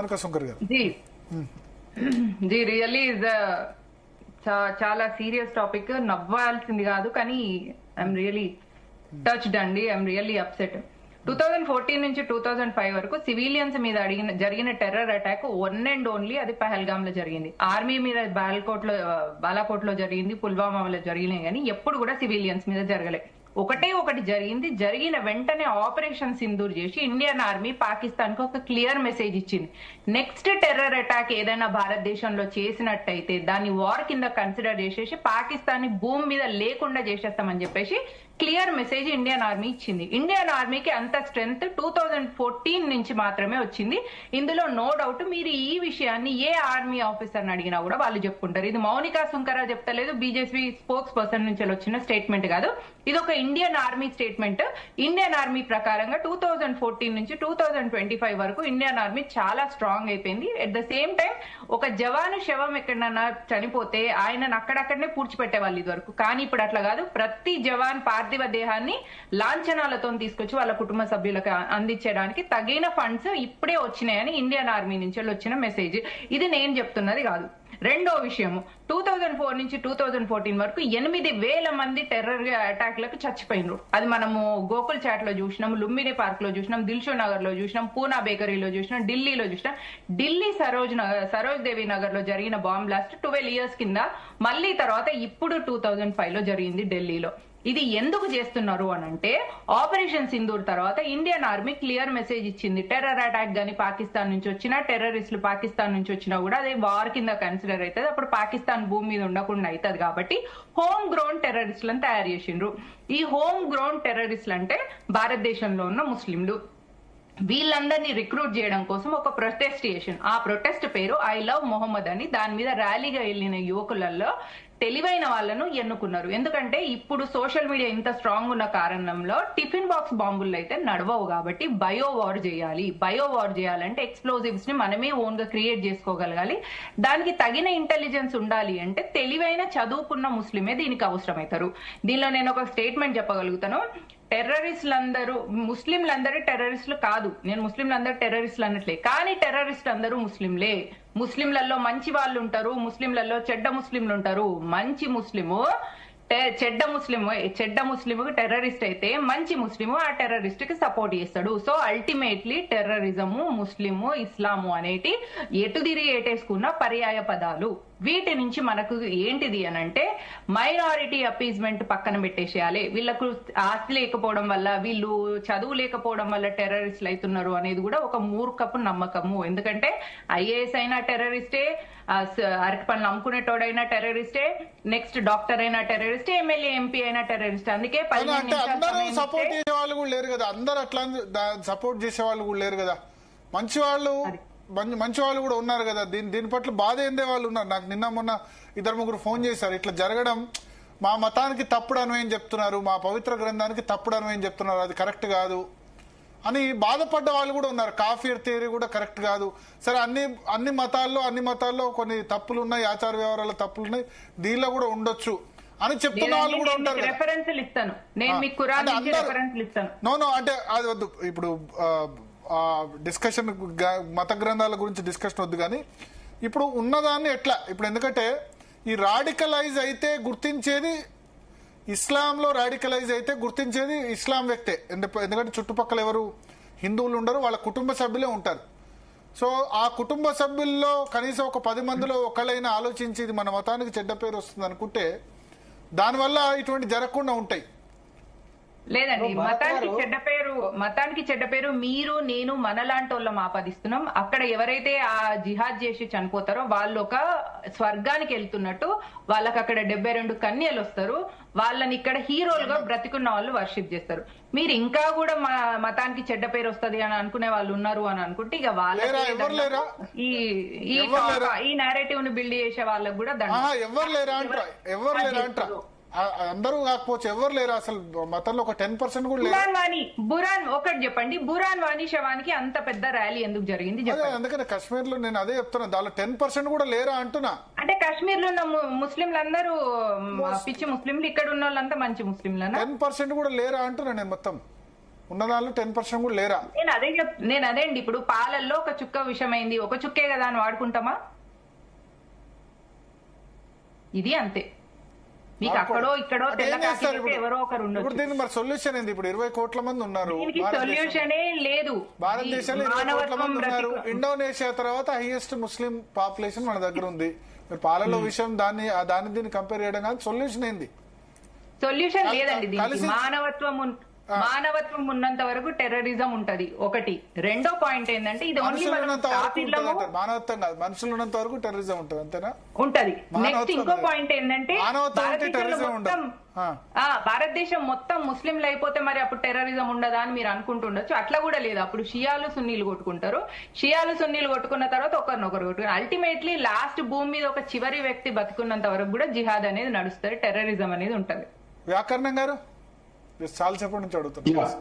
Ji ji really is చాలా serious topic. నవ్వాల్సింది కాదు కానీ ఐఎమ్ రియలీ టచ్డ్ అండి. I'm really upset. 2014 నుంచి 2005 వరకు సివిలియన్స్ మీద జరిగిన terror attack one and only అది పహల్గామ్ లో జరిగింది. ఆర్మీ మీద బాలాకోట్ లో జరిగింది, పుల్వామాలో జరిగినాయి, కానీ ఎప్పుడు కూడా సివిలియన్స్ మీద జరగలే. ఒకటి జరిగింది. జరిగిన వెంటనే ఆపరేషన్ సింధూర్ చేసి ఇండియన్ ఆర్మీ పాకిస్తాన్ కు ఒక క్లియర్ మెసేజ్ ఇచ్చింది. నెక్స్ట్ టెర్రర్ అటాక్ ఏదైనా భారతదేశంలో చేసినట్టయితే దాన్ని వార్ కింద కన్సిడర్ చేసేసి పాకిస్తాన్ ని భూమి మీద లేకుండా చేసేస్తామని చెప్పేసి క్లియర్ మెసేజ్ ఇండియన్ ఆర్మీ ఇచ్చింది. ఇండియన్ ఆర్మీకి అంత స్ట్రెంగ్త్ 2014 నుంచి మాత్రమే వచ్చింది. ఇందులో నో డౌట్. మీరు ఈ విషయాన్ని ఏ ఆర్మీ ఆఫీసర్ అడిగినా కూడా వాళ్ళు చెప్పుకుంటారు. ఇది మౌనికా సుంకరా చెప్తలేదు, బీజేపీ స్పోక్స్ పర్సన్ నుంచి వచ్చిన స్టేట్మెంట్ కాదు. ఇది ఒక Indian Army statement. Indian Army ప్రకారంగా 2014 నుంచి 2025 వరకు ఇండియన్ ఆర్మీ చాలా స్ట్రాంగ్ అయిపోయింది. అట్ ద సేమ్ టైం ఒక జవాను శవం ఎక్కడన్నా చనిపోతే ఆయనను అక్కడక్కడనే పూడ్చిపెట్టే వాళ్ళు ఇది వరకు. కానీ ఇప్పుడు అట్లా కాదు. ప్రతి జవాన్ పార్థివ దేహాన్ని లాంఛనాలతో తీసుకొచ్చి వాళ్ళ కుటుంబ సభ్యులకు అందించడానికి తగిన ఫండ్స్ ఇప్పుడే వచ్చినాయని ఇండియన్ ఆర్మీ నుంచి వచ్చిన మెసేజ్. ఇది నేను చెప్తున్నది కాదు. రెండో విషయము, 2004 నుంచి 2014 వరకు 8,000 మంది టెర్రర్ అటాక్లకు చచ్చిపోయినరు. అది మనము గోకుల్ చాట్ లో చూసినాం, లుంబిని పార్క్ లో చూసినాం, దిల్షో నగర్ లో చూసినాం, పూనా బేకరీలో చూసినాం, ఢిల్లీలో చూసినాం. ఢిల్లీ సరోజ్ దేవి నగర్ లో జరిగిన బాంబ్ బ్లాస్ట్ 12 years కింద, మళ్ళీ తర్వాత ఇప్పుడు 2005 లో జరిగింది ఢిల్లీలో. ఇది ఎందుకు చేస్తున్నారు అని అంటే, ఆపరేషన్ సింధూర్ తర్వాత ఇండియన్ ఆర్మీ క్లియర్ మెసేజ్ ఇచ్చింది. టెర్రర్ అటాక్ గానీ పాకిస్తాన్ నుంచి వచ్చినా, టెర్రరిస్టులు పాకిస్తాన్ నుంచి వచ్చినా కూడా అది వార్ కింద కన్సిడర్ అవుతుంది. అప్పుడు పాకిస్తాన్ భూమి మీద ఉండకుండా అవుతుంది. కాబట్టి హోమ్ గ్రౌండ్ టెర్రరిస్టులను తయారు చేసిండ్రు. ఈ హోమ్ గ్రౌండ్ టెర్రరిస్టులు అంటే భారతదేశంలో ఉన్న ముస్లింలు. వీళ్ళందరినీ రిక్రూట్ చేయడం కోసం ఒక ప్రొటెస్ట్ చేసిన, ఆ ప్రొటెస్ట్ పేరు ఐ లవ్ మొహమ్మద్ అని. దాని మీద ర్యాలీగా వెళ్ళిన యువకులలో తెలివైన వాళ్ళను ఎన్నుకున్నారు. ఎందుకంటే ఇప్పుడు సోషల్ మీడియా ఇంత స్ట్రాంగ్ ఉన్న కారణంలో టిఫిన్ బాక్స్ బాంబులు అయితే నడవవు. కాబట్టి బయో వార్ చేయాలి. బయో వార్ చేయాలంటే ఎక్స్ప్లోజివ్స్ ని మనమే ఓన్ గా క్రియేట్ చేసుకోగలగాలి. దానికి తగిన ఇంటెలిజెన్స్ ఉండాలి. అంటే తెలివైన చదువుకున్న ముస్లిమే దీనికి అవసరమవుతారు. దీనిలో నేను ఒక స్టేట్మెంట్ చెప్పగలుగుతాను. టెర్రరిస్టులందరూ ముస్లింలందరూ టెర్రరిస్టులు కాదు. నేను ముస్లింలందరూ టెర్రరిస్టులు అన్నట్లే. కానీ టెర్రరిస్టులు అందరూ ముస్లింలే. ముస్లింలలో మంచి వాళ్ళు ఉంటారు, ముస్లింలలో చెడ్డ ముస్లింలు ఉంటారు. మంచి ముస్లిము చెడ్డ ముస్లింకు టెర్రరిస్ట్ అయితే, మంచి ముస్లిము ఆ టెర్రరిస్ట్ కి సపోర్ట్ చేస్తాడు. So ultimately terrorism, Muslim, Islam అనేటి ఎటు తిరిగి ఏటేసుకున్న పర్యాయ పదాలు. వీటి నుంచి మనకు ఏంటిది అనంటే, మైనారిటీ అపీజ్మెంట్ పక్కన పెట్టేసేయాలి. వీళ్ళకు ఆస్తి లేకపోవడం వల్ల, వీళ్ళు చదువు లేకపోవడం వల్ల టెర్రరిస్టులు అవుతున్నారు అనేది కూడా ఒక మూర్ఖపు నమ్మకము. ఎందుకంటే ఐఏఎస్ అయినా టెర్రరిస్టే, అరటి పనులు అమ్ముకునేటోడైనా టెర్రరిస్టే, నెక్స్ట్ డాక్టర్ అయినా టెర్రరిస్టే, ఎమ్మెల్యే ఎంపీ అయినా టెర్రరిస్ట్. అందుకే సపోర్ట్ చేసే వాళ్ళు కూడా లేరు కదా. అందరు అట్లా సపోర్ట్ చేసే వాళ్ళు కూడా లేరు కదా. మంచి వాళ్ళు కూడా ఉన్నారు కదా. దీని పట్ల బాధ ఏందే వాళ్ళు ఉన్నారు. నాకు నిన్న మొన్న 2-3 ఫోన్ చేశారు. ఇట్లా జరగడం మా మతానికి తప్పుడు అన్వయం చెప్తున్నారు, మా పవిత్ర గ్రంథానికి తప్పుడు అన్వయం చెప్తున్నారు, అది కరెక్ట్ కాదు అని బాధపడ్డ వాళ్ళు కూడా ఉన్నారు. కాఫీర్ థియరీ కూడా కరెక్ట్ కాదు. సరే, అన్ని మతాల్లో కొన్ని తప్పులు ఉన్నాయి, ఆచార వ్యవహారాల తప్పులు ఉన్నాయి, దీనిలో కూడా ఉండొచ్చు అని చెప్తున్న వాళ్ళు కూడా ఉంటారు. నో అంటే అది వద్దు. ఇప్పుడు డిస్కషన్ మత గ్రంథాల గురించి డిస్కషన్ వద్దు. కానీ ఇప్పుడు ఉన్నదాన్ని ఎట్లా, ఇప్పుడు ఎందుకంటే ఈ రాడికలైజ్ అయితే గుర్తించేది ఇస్లాంలో, రాడికలైజ్ అయితే గుర్తించేది ఇస్లాం వ్యక్తే. ఎందుకంటే చుట్టుపక్కల ఎవరు హిందువులు ఉండరు, వాళ్ళ కుటుంబ సభ్యులే ఉంటారు. సో ఆ కుటుంబ సభ్యుల్లో కనీసం ఒక 10 మందిలో ఒకళ్ళైనా ఆలోచించి ఇది మన మతానికి చెడ్డ పేరు వస్తుంది అనుకుంటే దానివల్ల ఇటువంటి జరగకుండా ఉంటాయి. లేదండి, మతానికి చెడ్డ పేరు మీరు నేను మనలాంటి వాళ్ళం ఆపాదిస్తున్నాం. అక్కడ ఎవరైతే ఆ జిహాద్ చేసి చనిపోతారో వాళ్ళు ఒక స్వర్గానికి వెళ్తున్నట్టు వాళ్ళకి అక్కడ 72 కన్యలు వస్తారు. వాళ్ళని ఇక్కడ హీరోలుగా బ్రతికున్న వాళ్ళు వర్షిప్ చేస్తారు. మీరు ఇంకా కూడా మతానికి చెడ్డ పేరు వస్తుంది అని అనుకునే వాళ్ళు ఉన్నారు అని అనుకుంటే ఇక వాళ్ళకి ఈ నేరేటివ్ ని బిల్డ్ చేసే వాళ్ళకి కూడా అందరూ కాకపోవచ్చు, ఎవరు లేరు అసలు మతంలో. ఒక 10% కూడా లేదు. బురాన్ ఒకటి చెప్పండి, బురాన్ వాణి శవానికి అంత పెద్ద ర్యాలీ ఎందుకు జరిగింది? అందుకని కాశ్మీర్ లో నేను అదే చెప్తున్నా, దానిలో 10% కూడా లేరా అంటున్నా. అంటే కాశ్మీర్ లో ఉన్న ముస్లింలందరూ పిచ్చి ముస్లింలు, ఇక్కడ ఉన్న వాళ్ళంతా మంచి ముస్లింలు. 10% కూడా లేరా అంటున్నా నేను మొత్తం. ఉన్న దానిలో 10% కూడా లేరా? నేను అదే అండి, ఇప్పుడు పాలల్లో ఒక చుక్క విషమైంది, ఒక చుక్కే కదా అని వాడుకుంటామా? ఇది అంతే. మీకు అక్కడో ఇక్కడో ఎవరో ఒకరు ఉండొచ్చు. ఇప్పుడు దీనికి మరి సొల్యూషన్ ఏంది? ఇప్పుడు 20 కోట్ల మంది ఉన్నారు, దీనికి సొల్యూషనే లేదు. భారతదేశంలో 20 కోట్ల మంది ఉన్నారు. ఇండోనేషియా తర్వాత హైయెస్ట్ ముస్లిం పాపులేషన్ మన దగ్గర ఉంది. మీరు పాలలో విషయం దాన్ని దీన్ని కంపేర్ చేయడం కాదు. సొల్యూషన్ ఏంది? సొల్యూషన్ లేదండి. దీనికి మానవత్వం ఉన్నంత వరకు టెర్రరిజం ఉంటది ఒకటి. రెండో పాయింట్ ఏంటంటే ఇది ఓన్లీ మానవత్వం కాదు, మనుషులు ఉన్నంత వరకు టెర్రరిజం ఉంటది, అంతేనా? ఉంటది. నెక్స్ట్ ఇంకో పాయింట్ ఏంటంటే భారతదేశం మొత్తం ముస్లింలు అయిపోతే మరి అప్పుడు టెర్రరిజం ఉండదా అని మీరు అనుకుంటుండొచ్చు. అట్లా కూడా లేదు. అప్పుడు షియాలు సున్నీలు కొట్టుకుంటారు. షియాలు సున్నీలు కొట్టుకున్న తర్వాత ఒకరినొకరు కొట్టుకుంటారు. అల్టిమేట్లీ లాస్ట్ భూమి మీద ఒక చివరి వ్యక్తి బతుకున్నంత వరకు కూడా జిహాద్ అనేది నడుస్తుంది, టెర్రరిజం అనేది ఉంటది. వ్యాకరణం గారు చాలా సేపటి నుంచి అడుగుతున్నారు.